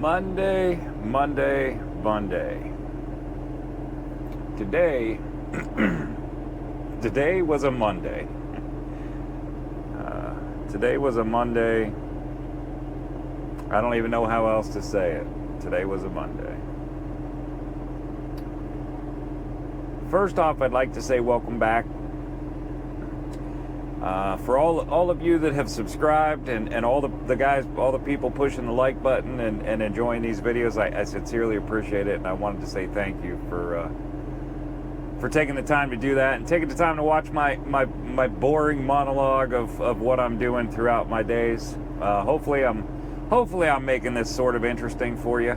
Monday. Today was a Monday. Today was a Monday. I don't even know how else to say it. Today was a Monday. First off, I'd like to say welcome back. For all of you that have subscribed and all the guys, all the people pushing the like button and enjoying these videos, I sincerely appreciate it, and I wanted to say thank you for taking the time to do that and taking the time to watch my boring monologue of what I'm doing throughout my days. Hopefully I'm making this sort of interesting for you.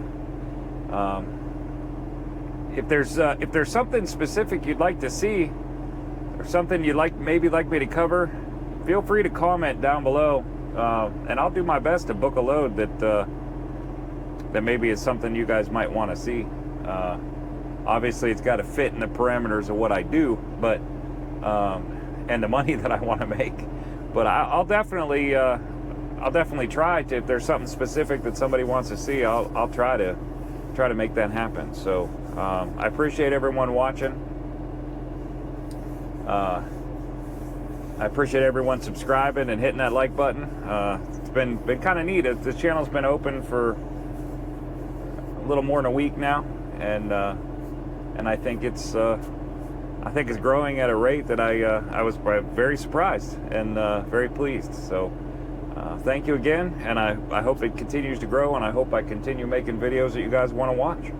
If there's something specific you'd like to see, or something you'd maybe like me to cover, feel free to comment down below, and I'll do my best to book a load that maybe is something you guys might want to see. Obviously, it's got to fit in the parameters of what I do, but and the money that I want to make. But I'll definitely try to. If there's something specific that somebody wants to see, I'll try to make that happen. So I appreciate everyone watching. I appreciate everyone subscribing and hitting that like button. It's been kind of neat. This channel's been open for a little more than a week now, and I think it's growing at a rate that I was very surprised and very pleased. So thank you again, and I hope it continues to grow, and I hope I continue making videos that you guys want to watch.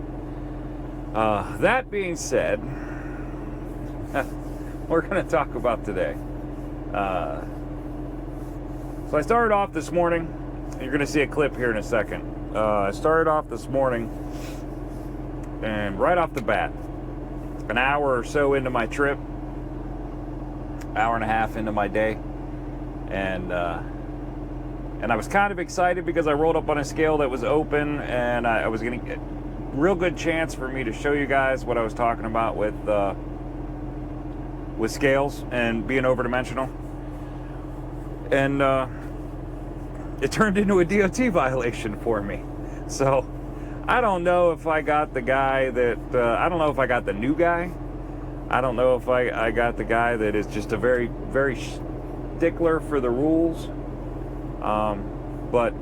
That being said, we're going to talk about today. So I started off this morning. You're going to see a clip here in a second. I started off this morning, and right off the bat, an hour or so into my trip, hour and a half into my day, and I was kind of excited because I rolled up on a scale that was open, and I was getting a real good chance for me to show you guys what I was talking about with scales and being overdimensional, and it turned into a DOT violation for me. So I don't know if I got the guy that I don't know if I got the new guy. I don't know if I got the guy that is just a very stickler for the rules, but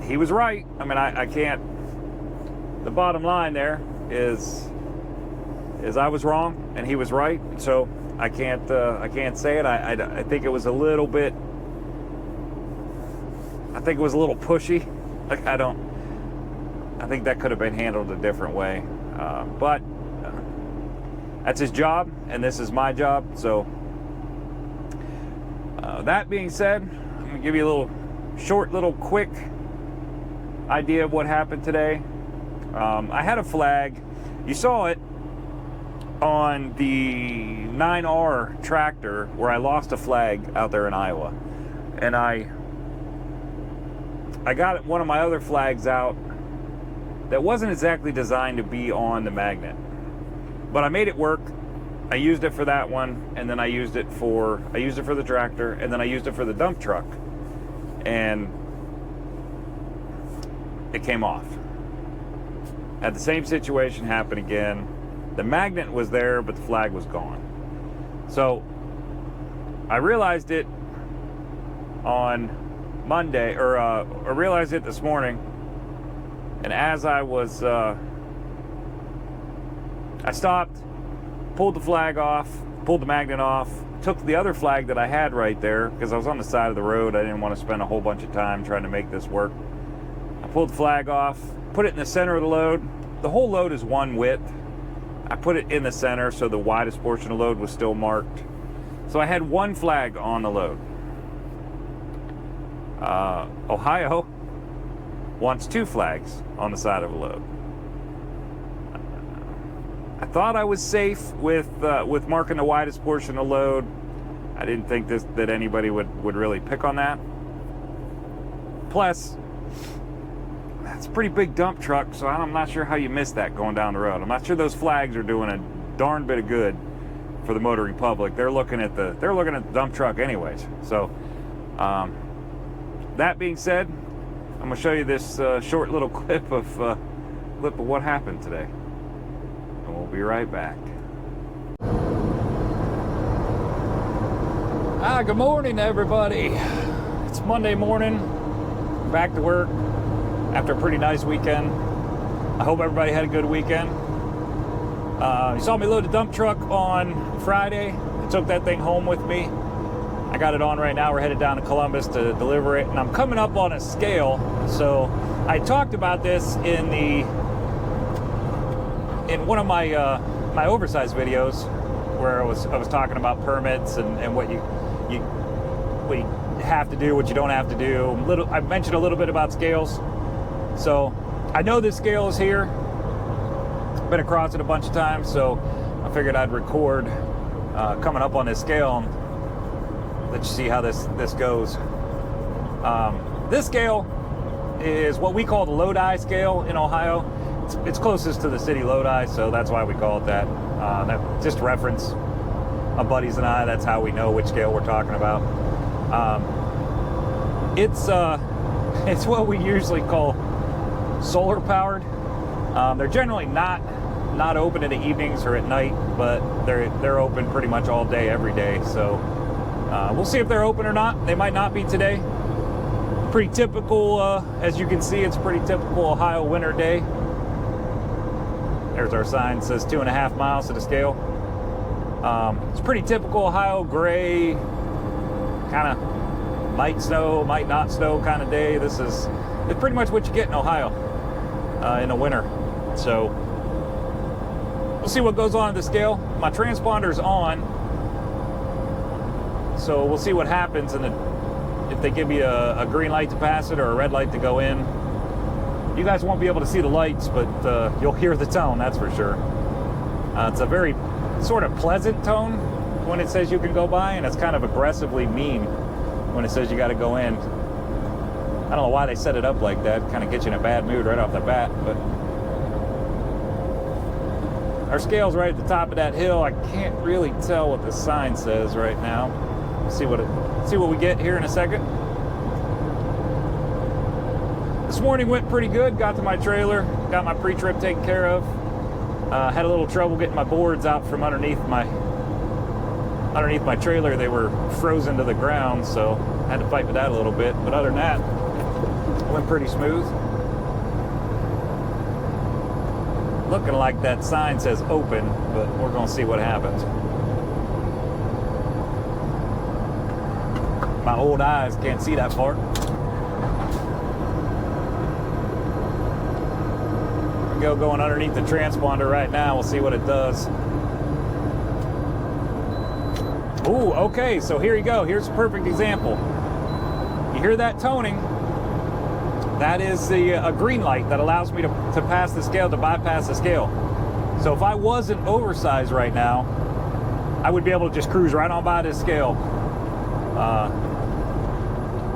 he was right. I mean, I can't. The bottom line there is I was wrong and he was right, so I can't say it. I think it was a little bit. I think it was a little pushy. Like I think that could have been handled a different way, but that's his job and this is my job. So that being said, I'm gonna give you a little quick idea of what happened today. I had a flag. You saw it on the 9R tractor where I lost a flag out there in Iowa, and I got one of my other flags out that wasn't exactly designed to be on the magnet, but I made it work. I used it for that one, and then I used it for the tractor, and then I used it for the dump truck, and it came off. Had the same situation happen again. The magnet was there, but the flag was gone. So I realized it on Monday, or I realized it this morning, and as I was, I stopped, pulled the flag off, pulled the magnet off, took the other flag that I had right there, because I was on the side of the road. I didn't want to spend a whole bunch of time trying to make this work. I pulled the flag off, put it in the center of the load. The whole load is one width. I put it in the center so the widest portion of the load was still marked. So I had one flag on the load. Ohio wants two flags on the side of a load. I thought I was safe with marking the widest portion of the load. I didn't think that anybody would really pick on that. Plus, that's a pretty big dump truck, so I'm not sure how you miss that going down the road. I'm not sure those flags are doing a darn bit of good for the motoring public. They're looking at the dump truck anyways. So that being said, I'm gonna show you this short little clip of what happened today, and we'll be right back. Good morning, everybody. It's Monday morning, back to work after a pretty nice weekend. I hope everybody had a good weekend. You saw me load a dump truck on Friday. I took that thing home with me. I got it on right now. We're headed down to Columbus to deliver it, and I'm coming up on a scale. So I talked about this in one of my my oversized videos, where I was talking about permits and what you have to do, what you don't have to do. I mentioned a little bit about scales. So I know this scale is here. Been across it a bunch of times, so I figured I'd record coming up on this scale and let you see how this goes. This scale is what we call the Lodi scale in Ohio. It's closest to the city Lodi, so that's why we call it that. That just reference my buddies and I. That's how we know which scale we're talking about. It's what we usually call solar powered. They're generally not open in the evenings or at night, but they're open pretty much all day, every day. So we'll see if they're open or not. They might not be today. Pretty typical, as you can see, it's a pretty typical Ohio winter day. There's our sign, says 2.5 miles to the scale. It's pretty typical Ohio gray, kind of might snow, might not snow kind of day. It's pretty much what you get in Ohio in the winter. So we'll see what goes on at the scale. My transponder's on, so we'll see what happens, and if they give me a green light to pass it or a red light to go in. You guys won't be able to see the lights, but you'll hear the tone, that's for sure. It's a very sort of pleasant tone when it says you can go by, and it's kind of aggressively mean when it says you got to go in. I don't know why they set it up like that. Kind of gets you in a bad mood right off the bat, but our scale's right at the top of that hill. I can't really tell what the sign says right now. See what we get here in a second. This morning went pretty good. Got to my trailer, got my pre-trip taken care of. Had a little trouble getting my boards out from underneath my trailer. They were frozen to the ground, so I had to fight with that a little bit. But other than that, it went pretty smooth. Looking like that sign says open, but we're gonna see what happens. My old eyes can't see that part. Going underneath the transponder right now. We'll see what it does. Ooh, okay, so here you go. Here's a perfect example. You hear that toning? That is a green light that allows me to pass the scale, to bypass the scale. So if I wasn't oversized right now, I would be able to just cruise right on by this scale.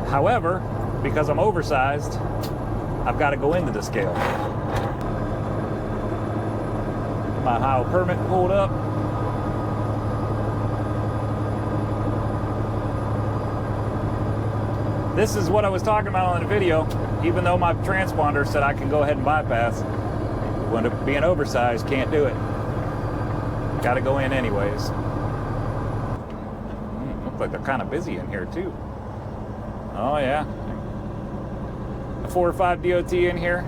However, because I'm oversized, I've got to go into the scale. My Ohio permit pulled up. This is what I was talking about on the video. Even though my transponder said I can go ahead and bypass, when it being oversized, can't do it. Got to go in anyways. Looks like they're kind of busy in here too. Oh yeah. A 4 or 5 DOT in here.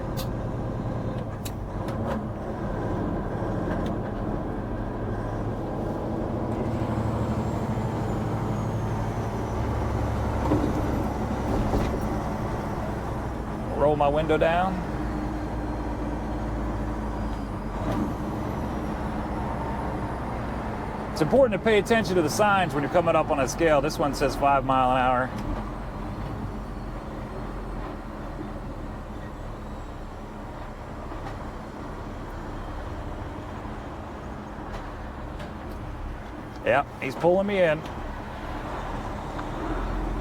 Roll my window down. It's important to pay attention to the signs when you're coming up on a scale. This one says 5 miles an hour. Yep, he's pulling me in.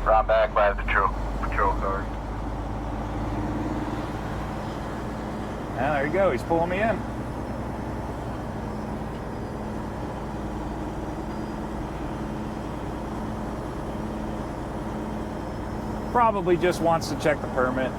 Right back by the patrol car. Yeah, there you go. He's pulling me in. Probably just wants to check the permit.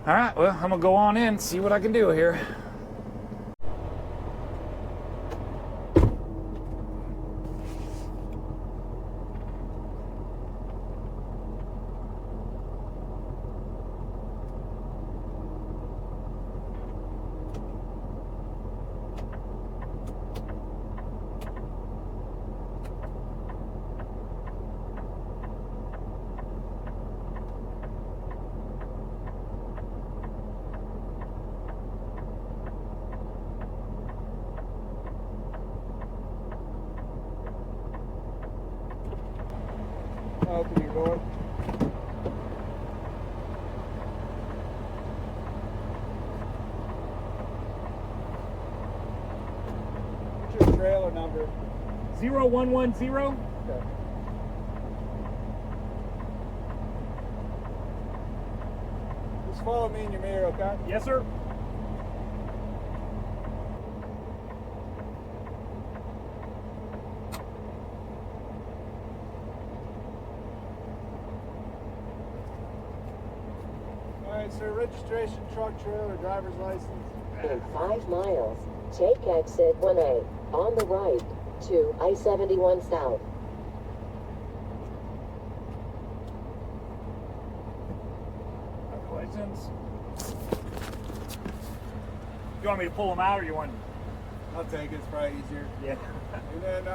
All right, well, I'm gonna go on in, see what I can do here. How can you go? What's your trailer number? 0110. Okay. Just follow me in your mirror, okay? Yes, sir. Alright, sir, registration, truck, trailer, driver's license. In 5 miles, take exit 1A on the right to I-71 South. License. You want me to pull them out, or you want? I'll take it, it's probably easier. Yeah, And then, you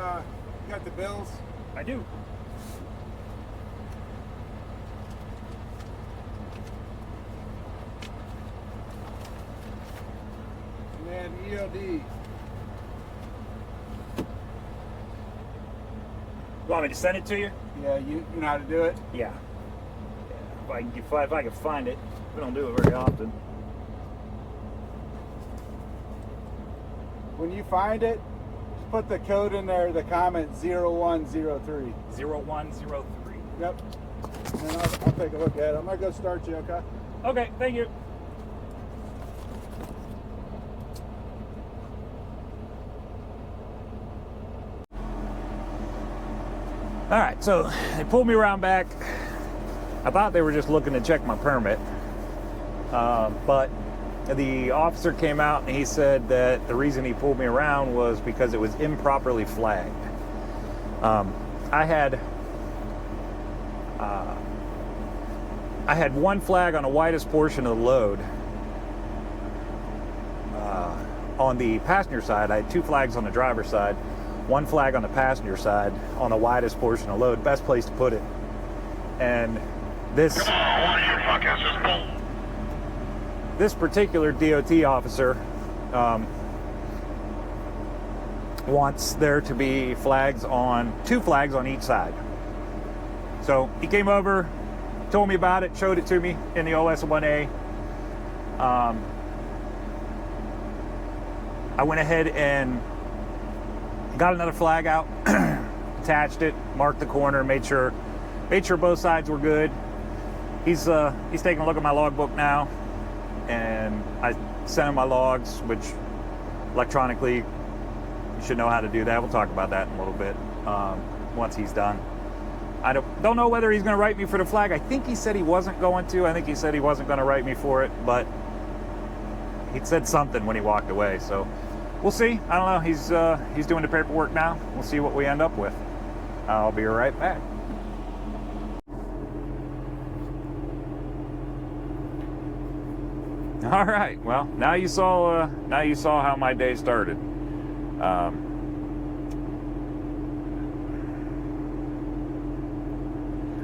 got the bills? I do. And then EOD. You want me to send it to you? Yeah, you know how to do it? Yeah. If I can find it. We don't do it very often. When you find it, just put the code in there, the comment 0103. 0103. Yep. And then I'll take a look at it. I'm gonna go start you, okay? Okay, thank you. All right, so they pulled me around back. I thought they were just looking to check my permit, but the officer came out and he said that the reason he pulled me around was because it was improperly flagged. I had one flag on the widest portion of the load. On the passenger side, I had 2 flags on the driver's side, 1 flag on the passenger side on the widest portion of the load. Best place to put it. And this particular DOT officer wants there to be 2 flags on each side. So he came over, told me about it, showed it to me in the OS1A. I went ahead and got another flag out, attached it, marked the corner, made sure both sides were good. He's taking a look at my logbook now, and I sent him my logs, which electronically, you should know how to do that. We'll talk about that in a little bit once he's done. I don't know whether he's going to write me for the flag. I think he said he wasn't going to. I think he said he wasn't going to write me for it, but he said something when he walked away. So we'll see. I don't know. He's doing the paperwork now. We'll see what we end up with. I'll be right back. All right. Well, now you saw how my day started. I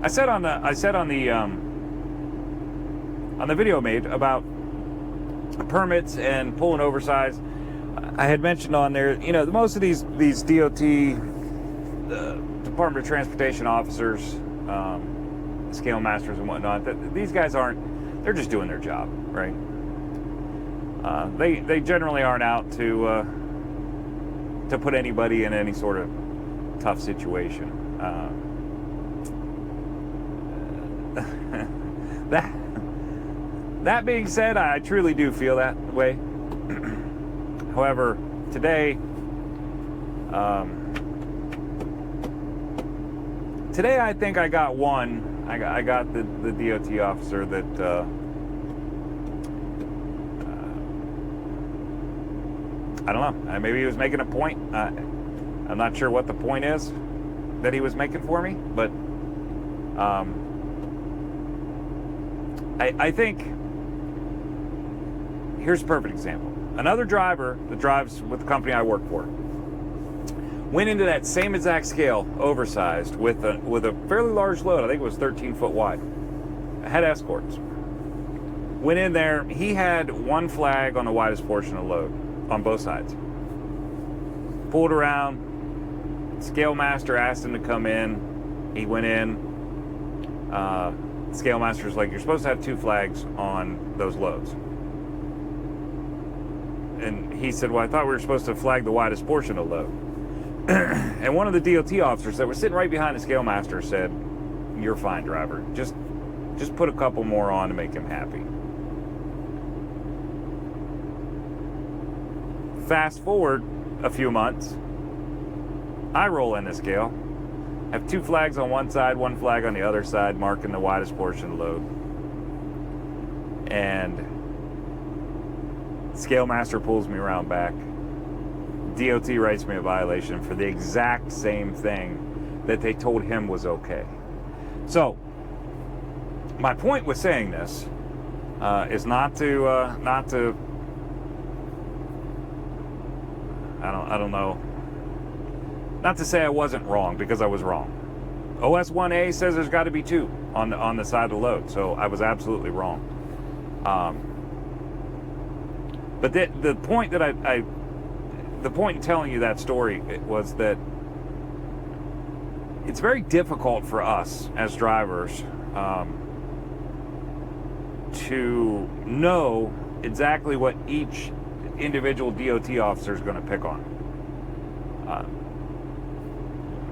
said on the video made about permits and pulling oversized. I had mentioned on there, most of these DOT Department of Transportation officers, scale masters and whatnot, these guys they're just doing their job, right? They generally aren't out to put anybody in any sort of tough situation. That being said, I truly do feel that way. However, today I think I got one. I got the DOT officer that I don't know. Maybe he was making a point. I'm not sure what the point is that he was making for me, but I think here's a perfect example. Another driver that drives with the company I work for went into that same exact scale, oversized, with a fairly large load. I think it was 13 foot wide. I had escorts. Went in there. He had one flag on the widest portion of the load on both sides. Pulled around. Scale master asked him to come in. He went in. Scale master's like, you're supposed to have two flags on those loads. And he said, well, I thought we were supposed to flag the widest portion of the load. And one of the DOT officers that were sitting right behind the scale master said, you're fine, driver. Just put a couple more on to make him happy. Fast forward a few months, I roll in the scale, have two flags on one side, one flag on the other side, marking the widest portion of the load. And scale master pulls me around back. DOT writes me a violation for the exact same thing that they told him was okay. So, my point with saying this is not to I don't know, not to say I wasn't wrong, because I was wrong. OS 1A says there's got to be two on the side of the load, so I was absolutely wrong. But the point that the point in telling you that story was that it's very difficult for us as drivers to know exactly what each individual DOT officer is going to pick on.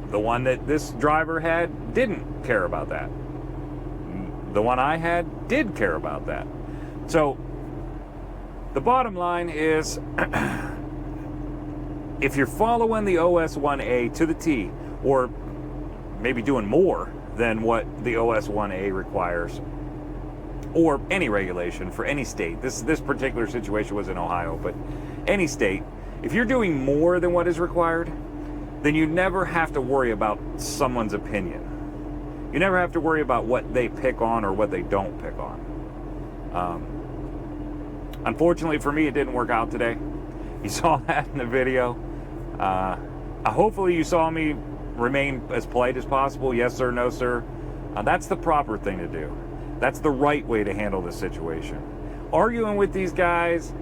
The one that this driver had didn't care about that. The one I had did care about that. So the bottom line is, if you're following the OS 1A to the T, or maybe doing more than what the OS 1A requires, or any regulation for any state, this particular situation was in Ohio, but any state, if you're doing more than what is required, then you never have to worry about someone's opinion. You never have to worry about what they pick on or what they don't pick on. Unfortunately for me, it didn't work out today. You saw that in the video. Hopefully you saw me remain as polite as possible. Yes, sir, no, sir. That's the proper thing to do. That's the right way to handle this situation. Arguing with these guys,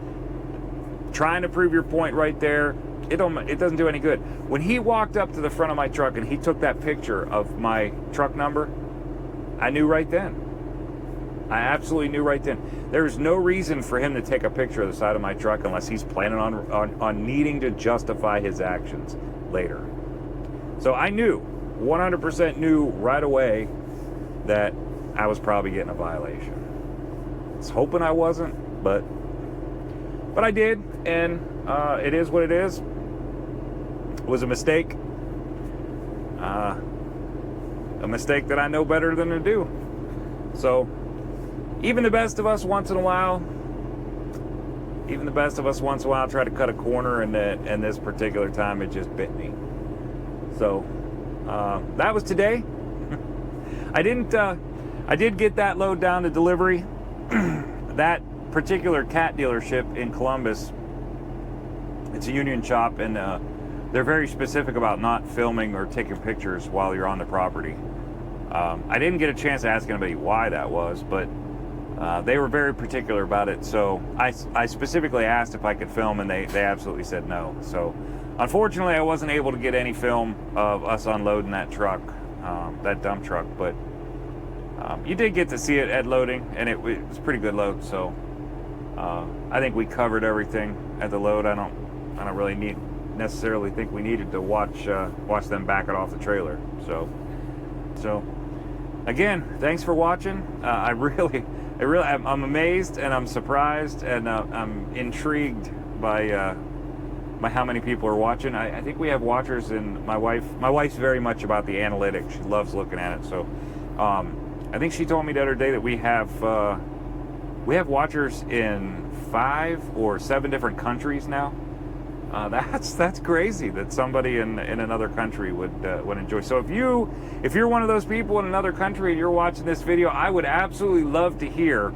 trying to prove your point right there, it doesn't do any good. When he walked up to the front of my truck and he took that picture of my truck number, I knew right then. I absolutely knew right then. There's no reason for him to take a picture of the side of my truck unless he's planning on needing to justify his actions later. So I knew, 100% knew right away that I was probably getting a violation. I was hoping I wasn't, but I did, and it is what it is. It was a mistake. A mistake that I know better than to do. So, even the best of us once in a while try to cut a corner, and this particular time it just bit me. So, that was today. I did get that load down to delivery. That particular cat dealership in Columbus, it's a union shop, and they're very specific about not filming or taking pictures while you're on the property. I didn't get a chance to ask anybody why that was, but they were very particular about it. So I specifically asked if I could film, and they absolutely said no. So unfortunately, I wasn't able to get any film of us unloading that truck, that dump truck, but you did get to see it at loading, and it was a pretty good load. So I think we covered everything at the load. I don't really necessarily think we needed to watch them back it off the trailer. So again, thanks for watching. I'm amazed, and I'm surprised, and I'm intrigued by how many people are watching. I think we have watchers, and my wife's very much about the analytics. She loves looking at it. So I think she told me the other day that we have watchers in 5 or 7 different countries now. That's crazy that somebody in another country would enjoy. So if you're one of those people in another country and you're watching this video, I would absolutely love to hear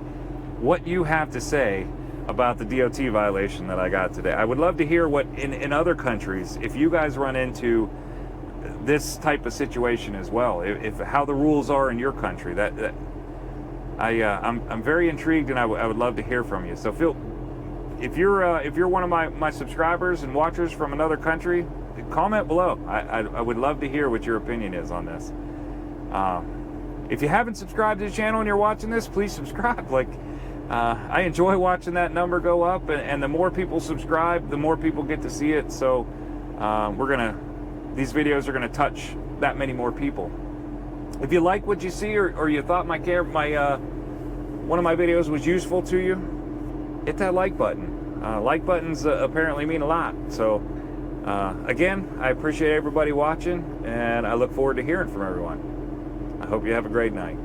what you have to say about the DOT violation that I got today. I would love to hear what in other countries, if you guys run into this type of situation as well, if how the rules are in your country. I'm very intrigued, and I would love to hear from you. So if you're one of my subscribers and watchers from another country, comment below. I would love to hear what your opinion is on this. If you haven't subscribed to the channel and you're watching this, please subscribe. I enjoy watching that number go up, and the more people subscribe, the more people get to see it. So these videos are gonna touch that many more people. If you like what you see, or you thought one of my videos was useful to you, hit that like button. Like buttons apparently mean a lot. So again, I appreciate everybody watching, and I look forward to hearing from everyone. I hope you have a great night.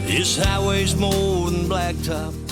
This highway's more than blacktop.